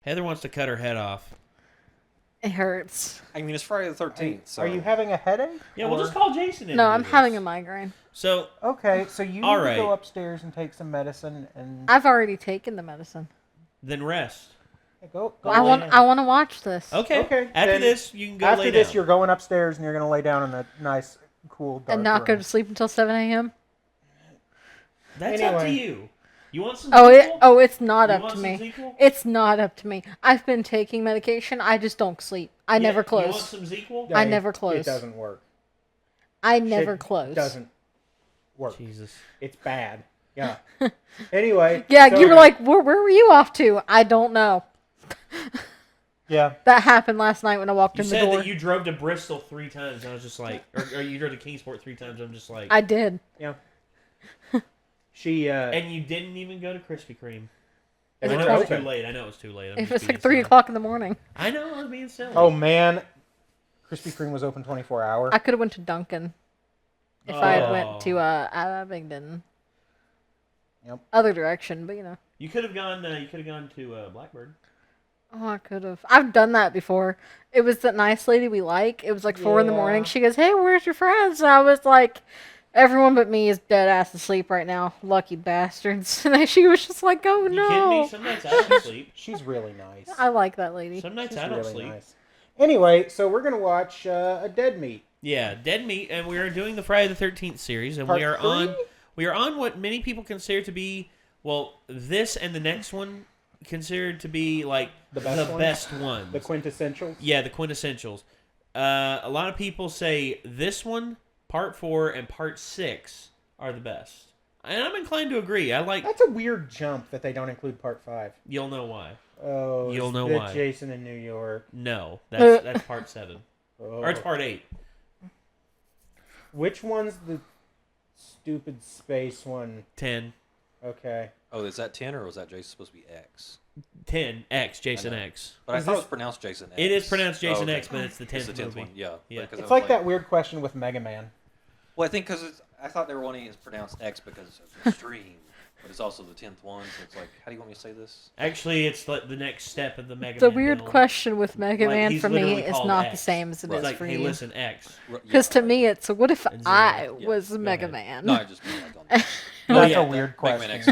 Heather wants to cut her head off. It hurts. I mean, it's Friday the 13th. So. Are you having a headache? Yeah, we'll just call Jason in. No, I'm having a migraine. So okay, so you all need right. to go upstairs and take some medicine, and I've already taken the medicine. Then rest. Go I want to watch this. Okay. Okay. After then this, you can go After lay this, down. you're going upstairs and you're going to lay down in a nice, cool, dark And not go room. to sleep until 7 a.m.? That's up to Anyway. you. You want some? It's not You up want to some me. Ezequiel? It's not up to me. I've been taking medication. I just don't sleep. I never You want close. some Ezequiel? Yeah, I never close. It doesn't work. I never Shit close. Doesn't work. Jesus. It's bad. Yeah. Anyway. Yeah, so- you were like, where were you off to? I don't know. Yeah. That happened last night when I walked You in the said door. that you drove to Bristol 3 times. I was just like, or you drove to Kingsport 3 times. I'm just like, I did. Yeah. She. And you didn't even go to Krispy Kreme. I It was know it was open. too late. I know it was too late. I'm It just was being like 3 silly. o'clock in the morning. I know. I was being silly. Oh man, Krispy Kreme was open 24 hours. I could have went to Dunkin' if I had went to Abingdon. Yep. Other direction, but you know. You could have gone. You could have gone to Blackbird. Oh, I could have. I've done that before. It was that nice lady we like. It was like 4 in the morning. Yeah. She goes, "Hey, where's your friends?" And I was like, "Everyone but me is dead ass asleep right now. Lucky bastards." And then she was just like, "Oh You no." kidding me? Some nights I don't sleep. She's really nice. I like that lady. Some nights She's I don't really sleep. nice. Anyway, so we're gonna watch a Dead Meat. Yeah, Dead Meat, and we are doing the Friday the 13th series, and Part we are 3? on what many people consider to be, well, this and the next one considered to be like The best ones. The quintessentials. Yeah, the quintessentials. A lot of people say this one, Part 4, and Part 6 are the best. And I'm inclined to agree. I like... That's a weird jump that they don't include Part 5. You'll know why. Oh, You'll it's know the why. Jason in New York. No, that's Part 7. Oh. Or it's Part 8. Which one's the stupid space one? 10. Okay. Oh, is that 10 or was that Jason supposed to be X? 10. X. Jason X. But I Is thought it this- was pronounced Jason X. It is pronounced Jason okay. X, but it's the 10th It's the 10th movie. one, yeah. Yeah. Because I It's was like that weird question with Mega Man. Well, I think because I thought they were wanting it pronounced X because of extreme, but it's also the 10th one, so it's like, how do you want me to say this? Actually, it's like the next step of the Mega The Man weird film. question with Mega Like, Man he's for me literally is called not the X. same as it Right. is It's like, for hey, you. listen, X. Because to me, it's what if And zero. I Yeah. was Go Mega ahead. Man? No, I just mean like on the... That's yeah, a weird Mega Man question. X.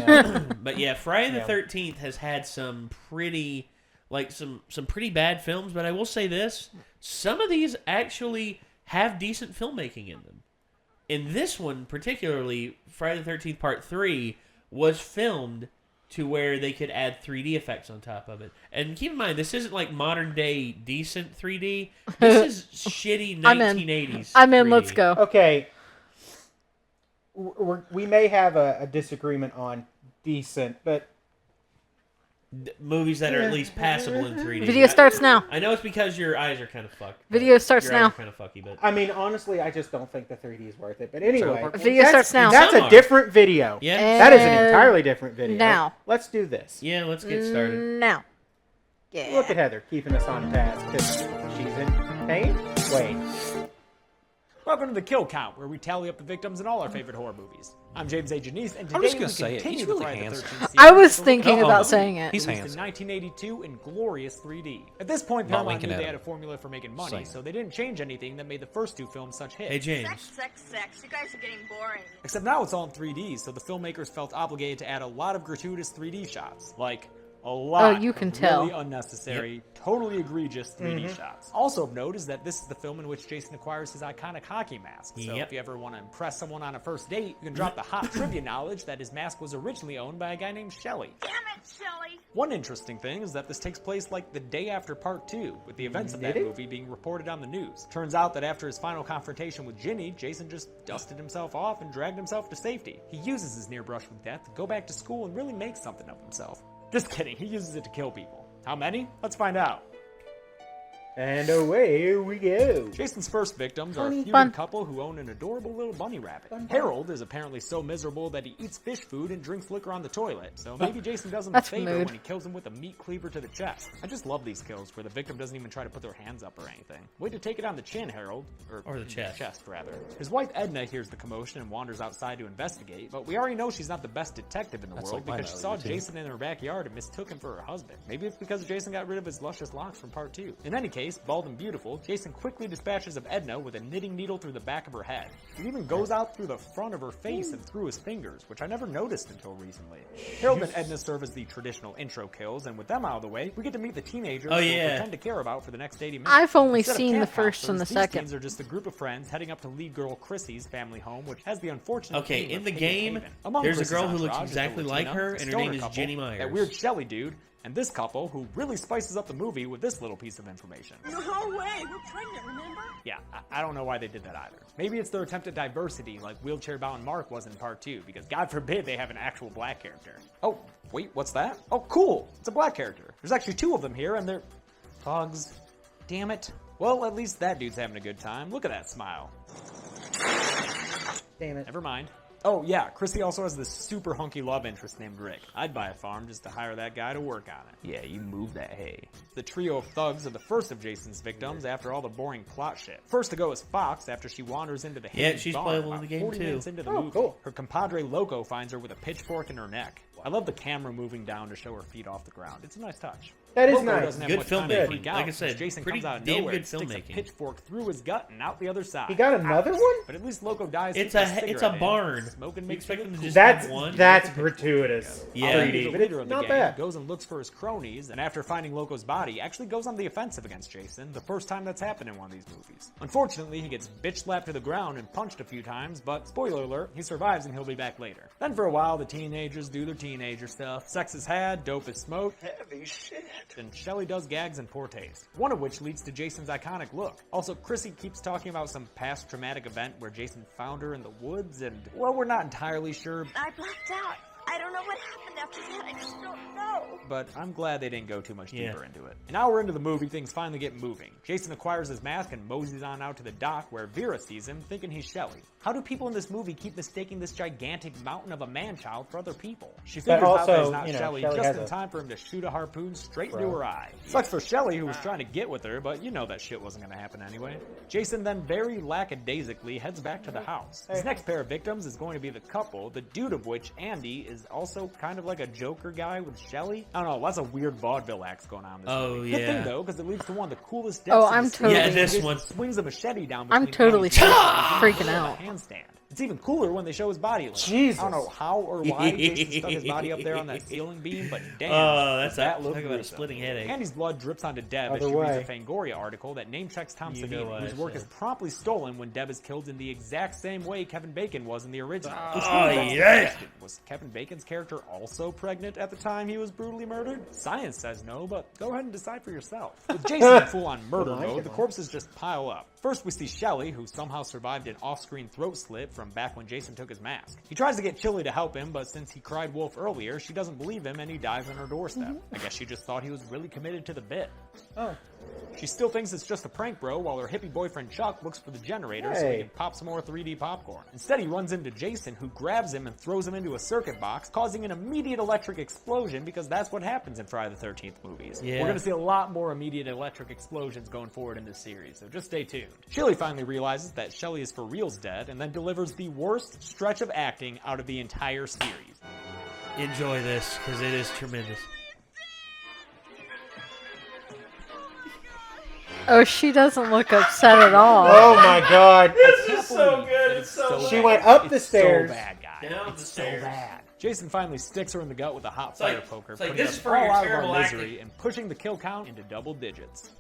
yeah. But yeah, Friday the Yeah. 13th has had some pretty, like some pretty bad films. But I will say this: some of these actually have decent filmmaking in them. In this one, particularly, Friday the 13th Part 3 was filmed to where they could add 3D effects on top of it. And keep in mind, this isn't like modern day decent 3D. This is shitty 1980s. I'm in. 3D. Let's go. Okay. We may have a disagreement on decent, but Movies that are at least passable in 3D. Video starts now. I know it's because your eyes are kind of fucked. Video starts your eyes now. are kind of fucky, but I mean, honestly, I just don't think the 3D is worth it. But anyway, Video starts now. That's Some a are. different video. yeah, That is an And entirely different video. now. Let's do this. yeah. Let's get started. Now. Yeah. Look at Heather keeping us on task because she's in pain. Wait. Welcome to the Kill Count, where we tally up the victims in all our favorite horror movies. I'm James A. Janice, and I'm today just gonna we say it. continue He's the really Friday the handsome. 13th series. I was The thinking movie about was saying it. He's released in handsome. 1982 in glorious 3D. At this point, Not Paramount winking knew at they him. had a formula for making money, Saying. so they didn't change anything that made the first two films such hits. Hey James, Sex. You guys are getting boring. Except now it's all in 3D, so the filmmakers felt obligated to add a lot of gratuitous 3D shots. Like, a lot you can of tell. really unnecessary, totally egregious 3D shots. Also of note is that this is the film in which Jason acquires his iconic hockey mask. So Yep. if you ever want to impress someone on a first date, you can drop the hot trivia knowledge that his mask was originally owned by a guy named Shelley. Damn it, Shelley. One interesting thing is that this takes place like the day after Part 2, with the events of that Did it? movie being reported on the news. Turns out that after his final confrontation with Ginny, Jason just dusted himself off and dragged himself to safety. He uses his near brush with death to go back to school and really make something of himself. Just kidding, he uses it to kill people. How many? Let's find out. And away we go. Jason's first victims are a Bunny human bun. couple who own an adorable little bunny rabbit. Bun. Harold is apparently so miserable that he eats fish food and drinks liquor on the toilet, so maybe Jason does him a That's favor mood. when he kills him with a meat cleaver to the chest. I just love these kills where the victim doesn't even try to put their hands up or anything. Way to take it on the chin, Harold. Or the chest. Chest, rather. His wife Edna hears the commotion and wanders outside to investigate, but we already know she's not the best detective in the world like my because she mother, saw too. Jason in her backyard and mistook him for her husband. Maybe it's because Jason got rid of his luscious locks from part 2. In any case, bald and beautiful, Jason quickly dispatches of Edna with a knitting needle through the back of her head. It even goes out through the front of her face and through his fingers, which I never noticed until recently. Harold and Edna serve as the traditional intro kills, and with them out of the way, we get to meet the teenagers we'll pretend to care about for the next 80 minutes. I've only Instead of seen the camp first and the counselors, these second. teens are just a group of friends heading up to lead girl Chrissy's family home, which has the unfortunate Okay, theme in of the Pig game, Haven. Among there's a Chrissy's girl who looks entourage is exactly the like Latina, her, the and her name stoner is couple, Jenny Myers. That weird Shelly dude, and this couple who really spices up the movie with this little piece of information. No way, we're pregnant, remember? Yeah, I don't know why they did that either. Maybe it's their attempt at diversity like wheelchair-bound Mark was in part 2, because God forbid they have an actual black character. Oh, wait, what's that? Oh, cool! It's a black character. There's actually 2 of them here, and they're... thugs. Damn it. Well, at least that dude's having a good time. Look at that smile. Damn it. Never mind. Oh, yeah, Chrissy also has this super hunky love interest named Rick. I'd buy a farm just to hire that guy to work on it. Yeah, you move that hay. The trio of thugs are the first of Jason's victims after all the boring plot shit. First to go is Fox after she wanders into the Yeah, Hayes she's barn playable in about the game 40 too. minutes into the Oh, movie. cool. Her compadre Loco finds her with a pitchfork in her neck. I love the camera moving down to show her feet off the ground. It's a nice touch. That is Loco nice. doesn't have Good much time to filmmaking. freak out Like I since said, Jason pretty comes out of damn nowhere good and sticks a filmmaking. pitchfork through his gut and out the other side. He got another one? But at least Loco dies. It's sticking a cigarette in, barn. Smoking You makes expect it them to cool. just That's have one? gratuitous. Yeah. Already 3D, the but leader it's of the not gang bad. goes and looks for his cronies, and after finding Loco's body, actually goes on the offensive against Jason, the first time that's happened in one of these movies. Unfortunately, he gets bitch slapped to the ground and punched a few times, but spoiler alert, he survives and he'll be back later. Then for a while, the teenagers do their teenager stuff. Sex is had, dope is smoked, heavy shit, and Shelly does gags in poor taste. One of which leads to Jason's iconic look. Also, Chrissy keeps talking about some past traumatic event where Jason found her in the woods, and, well, we're not entirely sure, I blacked out. I don't know what happened after that. I just don't know. but I'm glad they didn't go too much Yeah. deeper into it. An hour into the movie, things finally get moving. Jason acquires his mask and moseys on out to the dock where Vera sees him, thinking he's Shelly. How do people in this movie keep mistaking this gigantic mountain of a man-child for other people? She figures out that also, it's not you know, Shelly Shelly just has in a- time for him to shoot a harpoon straight Bro. into her eye. Sucks for Shelly, who was trying to get with her, but you know that shit wasn't going to happen anyway. Jason then very lackadaisically heads back to the house. His next pair of victims is going to be the couple, the dude of which, Andy, is also kind of like a Joker guy with Shelly. I don't know, lots of weird vaudeville acts going on in this Oh, movie. Good yeah. thing though, because it leads to one of the coolest deaths Oh, in I'm the totally- series. Yeah, this Jason one. swings a machete down I'm between totally Andy's legs freaking with a out. handstand. It's even cooler when they show his body. Like, Jesus. I don't know how or why Jason stuck his body up there on that ceiling beam, but damn, That's does that talk look about a gruesome. splitting headache. Andy's blood drips onto Deb as Other she reads a way. Fangoria article that name checks Tom You know Savini, what whose I work said. is promptly stolen when Deb is killed in the exact same way Kevin Bacon was in the original. Which Oh, really begs the yeah. question, was Kevin Bacon's character also pregnant at the time he was brutally murdered? Science says no, but go ahead and decide for yourself. With Jason in full-on murder Well, I mode, can the one. corpses just pile up. First, we see Shelly, who somehow survived an off-screen throat slit from back when Jason took his mask. He tries to get Chili to help him, but since he cried wolf earlier, she doesn't believe him and he dies on her doorstep. I guess she just thought he was really committed to the bit. Oh. She still thinks it's just a prank, bro, while her hippie boyfriend Chuck looks for the generator so he Hey. can pop some more 3D popcorn. Instead, he runs into Jason, who grabs him and throws him into a circuit box, causing an immediate electric explosion because that's what happens in Friday the 13th movies. Yeah. We're going to see a lot more immediate electric explosions going forward in this series, so just stay tuned. Chili finally realizes that Shelly is for reals dead and then delivers the worst stretch of acting out of the entire series. Enjoy this, because it is tremendous. Oh, she doesn't look upset at all. Oh my god. This is so good. It's so She went up the It's stairs. so bad, guy. Down It's the so stairs. bad. Jason finally sticks her in the gut with a hot like- fire poker, it's like, putting this us is for all your out of our terrible misery acting. and pushing the kill count into double digits.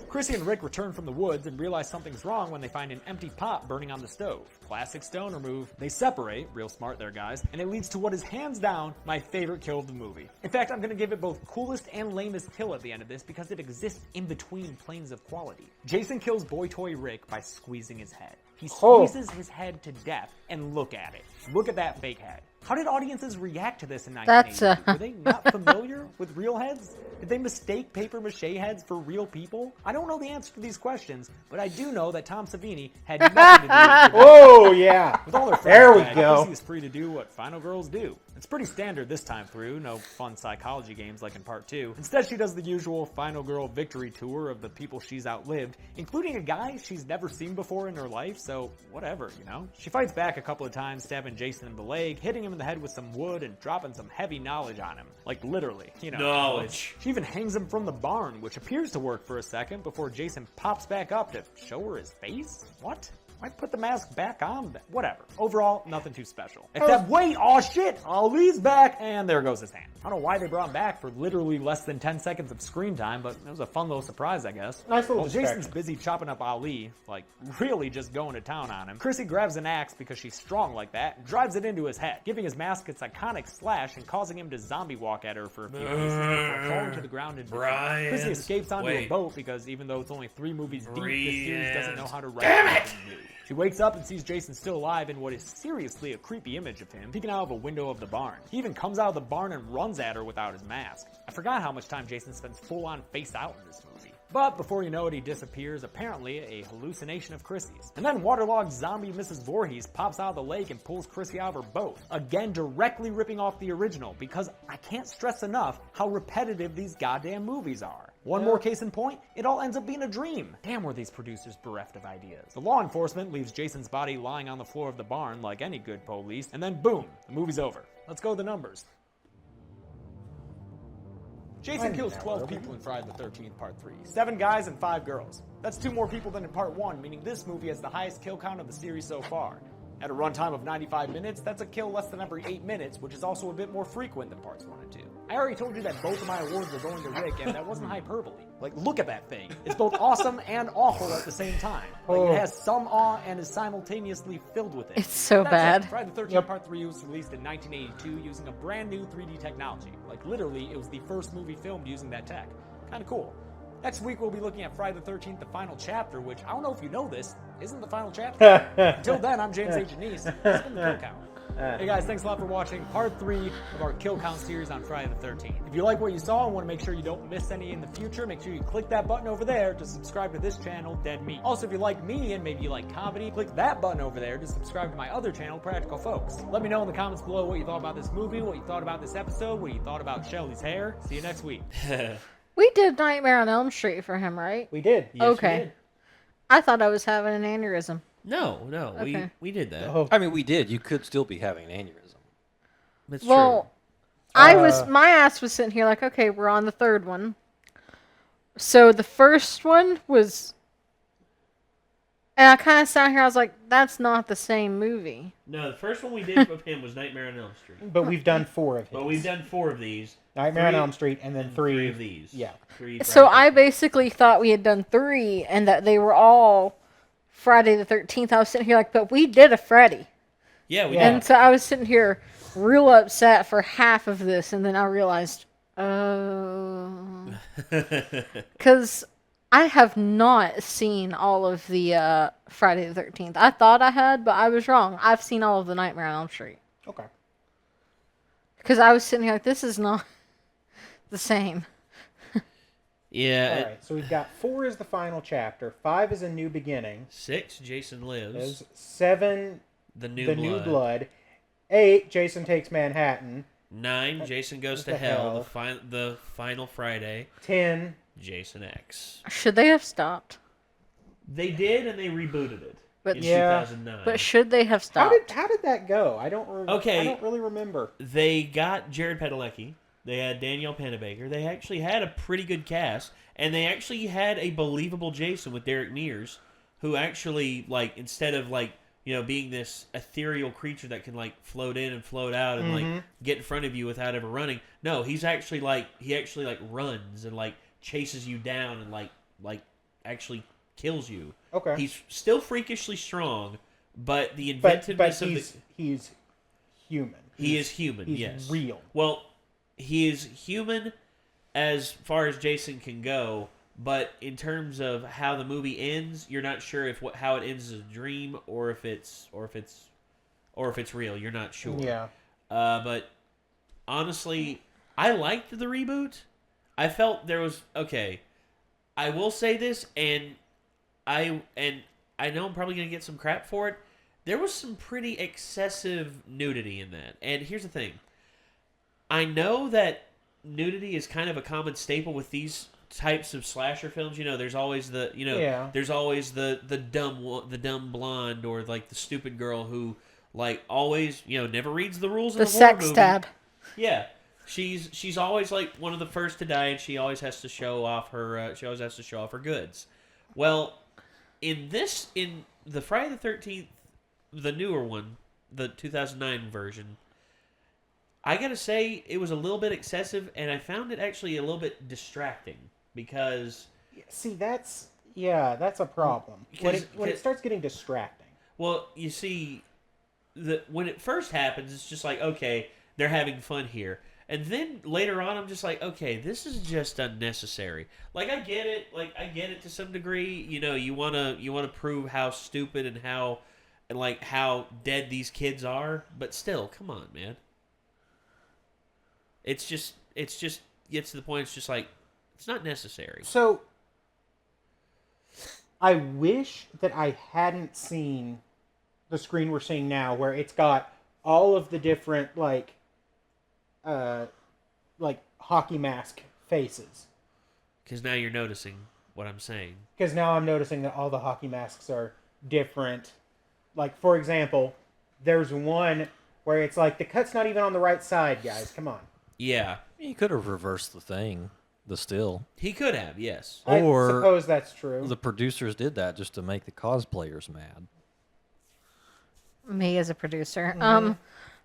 Chrissy and Rick return from the woods and realize something's wrong when they find an empty pot burning on the stove. Classic stoner move. They separate, real smart there guys, and it leads to what is hands down my favorite kill of the movie. In fact, I'm gonna give it both coolest and lamest kill at the end of this because it exists in between planes of quality. Jason kills boy toy Rick by squeezing his head. He Oh. squeezes his head to death, and look at it. Look at that fake head. How did audiences react to this in That's, 1982? Were they not familiar with real heads? Did they mistake paper mache heads for real people? I don't know the answer to these questions, but I do know that Tom Savini had nothing to do with it. Oh, yeah. With all their friends There we dead, go. Chrissy is free to do what final girls do. It's pretty standard this time through, no fun psychology games like in part 2. Instead, she does the usual final girl victory tour of the people she's outlived, including a guy she's never seen before in her life, so whatever, you know? She fights back a couple of times, stabbing Jason in the leg, hitting him in the head with some wood, and dropping some heavy knowledge on him. Like literally, you know. Knowledge. She even hangs him from the barn, which appears to work for a second before Jason pops back up to show her his face? What? Why put the mask back on? Whatever. Overall, nothing too special. Except, wait, oh shit, Ali's back, and there goes his hand. I don't know why they brought him back for literally less than 10 seconds of screen time, but it was a fun little surprise, I guess. Nice little While Jason's distraction. busy chopping up Ali, like really just going to town on him, Chrissy grabs an axe because she's strong like that, and drives it into his head, giving his mask its iconic slash and causing him to zombie walk at her for a few pieces before falling to the ground in defeat. Brian, Chrissy escapes onto a wait. boat because even though it's only 3 movies deep, this series doesn't know how to write Damn anything new. She wakes up and sees Jason still alive in what is seriously a creepy image of him peeking out of a window of the barn. He even comes out of the barn and runs at her without his mask. I forgot how much time Jason spends full-on face out in this movie. But before you know it, he disappears, apparently a hallucination of Chrissy's. And then waterlogged zombie Mrs. Voorhees pops out of the lake and pulls Chrissy out of her boat. Again, directly ripping off the original, because I can't stress enough how repetitive these goddamn movies are. One more case in point, it all ends up being a dream. Damn, were these producers bereft of ideas. The law enforcement leaves Jason's body lying on the floor of the barn like any good police, and then boom, the movie's over. Let's go to the numbers. Jason kills 12 people in Friday the 13th Part 3. 7 guys and 5 girls. That's 2 more people than in Part 1, meaning this movie has the highest kill count of the series so far. At a runtime of 95 minutes, that's a kill less than every 8 minutes, which is also a bit more frequent than Parts 1 and 2. I already told you that both of my awards were going to Rick, and that wasn't hyperbole. Like, look at that thing. It's both awesome and awful at the same time. Like, it has some awe and is simultaneously filled with it. It's so That's bad. it. Friday the 13th Part 3 was released in 1982 using a brand new 3D technology. Like, literally, it was the first movie filmed using that tech. Kinda cool. Next week, we'll be looking at Friday the 13th, the final chapter, which, I don't know if you know this, isn't the final chapter. Until then, I'm James A. Janice. It's been the Kill Count. Hey guys, thanks a lot for watching Part 3 of our Kill Count series on Friday the 13th. If you like what you saw and want to make sure you don't miss any in the future, make sure you click that button over there to subscribe to this channel, Dead Meat. Also, if you like me and maybe you like comedy, click that button over there to subscribe to my other channel, Practical Folks. Let me know in the comments below what you thought about this movie, what you thought about this episode, what you thought about Shelly's hair. See you next week. We did Nightmare on Elm Street for him, right? We did. Yes, we Okay. did. I thought I was having an aneurysm. No, Okay. we did that. Oh, I mean, we did. You could still be having an aneurysm. That's Well, my ass was sitting here like, okay, we're on the 3rd one. So the first one was, and I kind of sat here, I was like, that's not the same movie. true. No, the first one we did with him was Nightmare on Elm Street. but we've done 4 of his. But we've done 4 of these. Nightmare on 3 Elm Street, and then and 3 of these. Yeah. 3 So Friday I the 13th. basically thought we had done 3 and that they were all Friday the 13th. I was sitting here like, but we did a Freddy. Yeah, we Yeah. And so I was sitting here real upset for half of this, and then I realized, did. because I have not seen all of the Friday the 13th. I thought I had, but I was wrong. I've seen all of the Nightmare on Elm Street. Okay. Because I was sitting here like, this is not the same. Yeah. All right. So we've got 4 is the final chapter. 5 is a new beginning. 6, Jason Lives. There's 7, The New the Blood. new blood. 8, Jason takes Manhattan. 9, Jason Goes to the Hell. hell? The final Friday. 10. Jason X. Should they have stopped? They did, and they rebooted it But- in Yeah. 2009. But should they have How stopped? did that go? I don't. Okay. I don't really remember. They got Jared Padalecki. They had Danielle Panabaker. They actually had a pretty good cast, and they actually had a believable Jason with Derek Mears, who actually, like, instead of, like, you know, being this ethereal creature that can, like, float in and float out and like get in front of you without ever running. No, he's actually like runs and like chases you down and like actually kills you. Okay. He's still freakishly strong, but the But inventiveness of he's human. he is human. He's yes, real. Well, he is human as far as Jason can go. But in terms of how the movie ends, you're not sure how it ends as a dream or if it's real. You're not sure. Yeah. But honestly, I liked the reboot. I felt there was okay. I will say this, and I know I'm probably gonna get some crap for it. There was some pretty excessive nudity in that. And here's the thing. I know that nudity is kind of a common staple with these types of slasher films. There's always the there's always the dumb blonde or like the stupid girl who like always never reads the rules of the horror sex movie. stab. Yeah, she's always like one of the first to die, and she always has to show off her goods. Well, in the Friday the 13th, the newer one, the 2009 version, I gotta say it was a little bit excessive, and I found it actually a little bit distracting because. See, that's a problem when it starts getting distracting. Well, you see, when it first happens, it's just like, okay, they're having fun here. And then later on, I'm just like, okay, this is just unnecessary. Like, I get it to some degree. You wanna prove how stupid and how dead these kids are, but still, come on, man. It's just gets to the point. It's just like it's not necessary. So, I wish that I hadn't seen the screen we're seeing now, where it's got all of the different like hockey mask faces. Because now you're noticing what I'm saying. Because now I'm noticing that all the hockey masks are different. Like, for example, there's one where it's like, the cut's not even on the right side, guys. Come on. Yeah. He could have reversed the thing, the still. He could have, yes. Or I suppose that's true. The producers did that just to make the cosplayers mad. Me as a producer.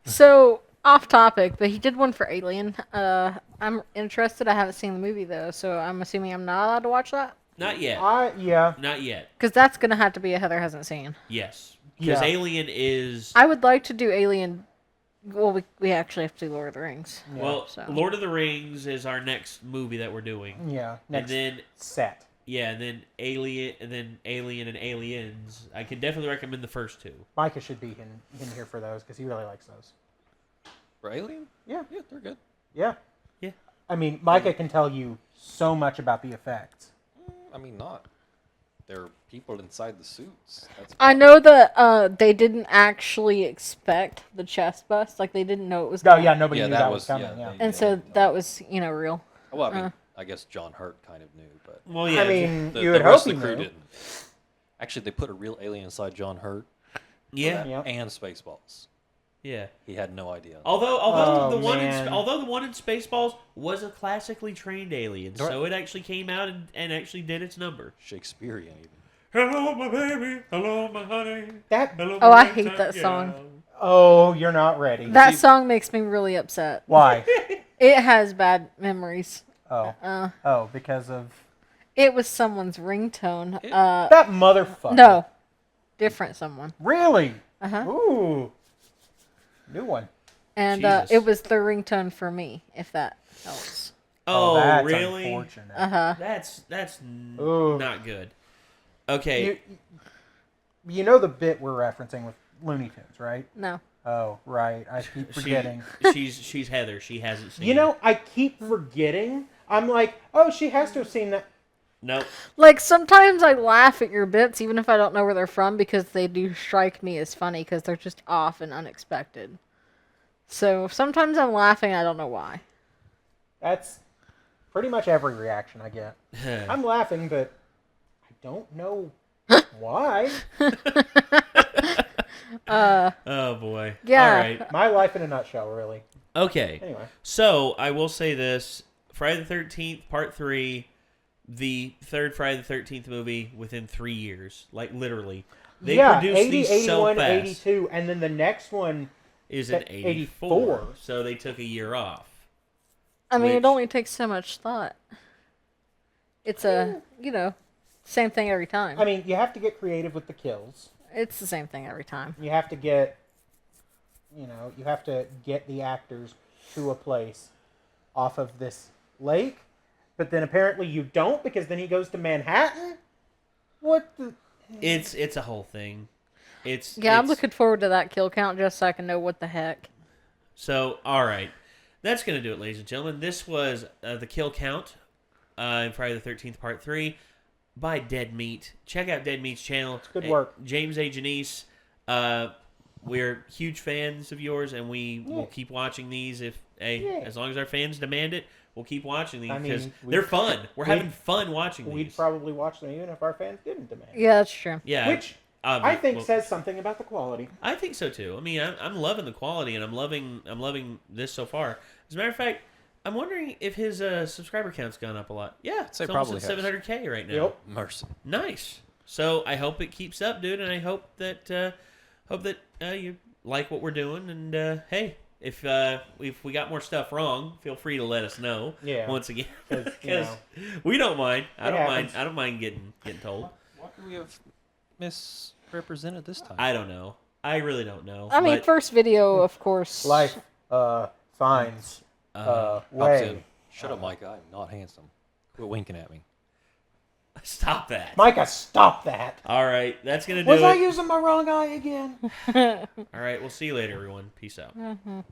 So off topic, but he did one for Alien. I'm interested. I haven't seen the movie though, so I'm assuming I'm not allowed to watch that. Not yet. Yeah. Not yet. Because that's gonna have to be a Heather hasn't seen. Yes. Because Yeah. Alien is. I would like to do Alien. Well, we actually have to do Lord of the Rings. Yeah. Well, So. Lord of the Rings is our next movie that we're doing. Yeah. Next and then set. yeah, and then Alien, and Aliens. I can definitely recommend the first two. Micah should be in here for those because he really likes those. For Alien? Yeah. Yeah, they're good. Yeah. Yeah. I mean, Micah can tell you so much about the effects. I mean, not. There are people inside the suits. That's I know that they didn't actually expect the chest bust. Like, they didn't know it was Oh, coming. yeah, nobody Yeah, knew that that was was- coming. yeah, Yeah. they- And so that was, real. Well, I mean, I guess John Hurt kind of knew, but Well, yeah. I mean, the, you the would rest hope of he the crew knew. didn't. Actually, they put a real alien inside John Hurt yeah, Yep. and Spaceballs. yeah. He had no idea. Although Oh, the one man. in Spaceballs was a classically trained alien, so it actually came out and actually did its number. Shakespearean, even. Hello, my baby. Hello, my honey. That. Hello, Oh, my I ragtime hate that song. gal. Oh, you're not ready. That song makes me really upset. Why? It has bad memories. Oh, because of It was someone's ringtone. that motherfucker. No, different someone. Really? Uh-huh. Ooh. New one. And Jesus. it was the ringtone for me, if that helps. Oh, that's really? unfortunate. Uh-huh. That's Ooh. not good. Okay. You know the bit we're referencing with Looney Tunes, right? No. Oh, right. I keep forgetting. She's Heather. She hasn't seen. You know, it. I keep forgetting. I'm like, oh, she has to have seen that. Nope. Like, sometimes I laugh at your bits, even if I don't know where they're from, because they do strike me as funny, because they're just off and unexpected. So, sometimes I'm laughing, I don't know why. That's pretty much every reaction I get. I'm laughing, but I don't know why. Oh boy. Yeah. All right. My life in a nutshell, really. Okay. Anyway. So I will say this: Friday the 13th, Part 3, the third Friday the 13th movie within 3 years, like literally. They produced 80, these 81, so fast. 82, and then the next one Is in 84, so they took a year off. I mean, Which- it only takes so much thought. It's a, same thing every time. I mean, you have to get creative with the kills. It's the same thing every time. You have to get, you have to get the actors to a place off of this lake, but then apparently you don't, because then he goes to Manhattan? What the... It's a whole thing. Yeah, I'm looking forward to that kill count just so I can know what the heck. So, all right. That's going to do it, ladies and gentlemen. This was The Kill Count in Friday the 13th, Part 3 by Dead Meat. Check out Dead Meat's channel. It's good work. James A. Janice, we're huge fans of yours, and we will keep watching these as long as our fans demand it. We'll keep watching these because they're fun. We're having fun watching these. We'd probably watch them even if our fans didn't demand it. Yeah, that's true. Yeah. Which I think says something about the quality. I think so too. I mean, I'm loving the quality, and I'm loving this so far. As a matter of fact, I'm wondering if his subscriber count's gone up a lot. Yeah, it's almost at 700K right now. Yep. Mercy. Nice. So I hope it keeps up, dude, and I hope that you like what we're doing. And hey, if we got more stuff wrong, feel free to let us know. Yeah. Once again, Because we don't mind. I don't mind. happens. I don't mind getting told. What could we have misrepresented this time? I don't know. I really don't know. I mean, but- first video, of course. life finds way. Shut up, Micah. I'm not handsome. Quit winking at me. Stop that. Micah, stop that. All right, that's gonna do Was I it. using my wrong eye again? All right, we'll see you later, everyone. Peace out. Mhm.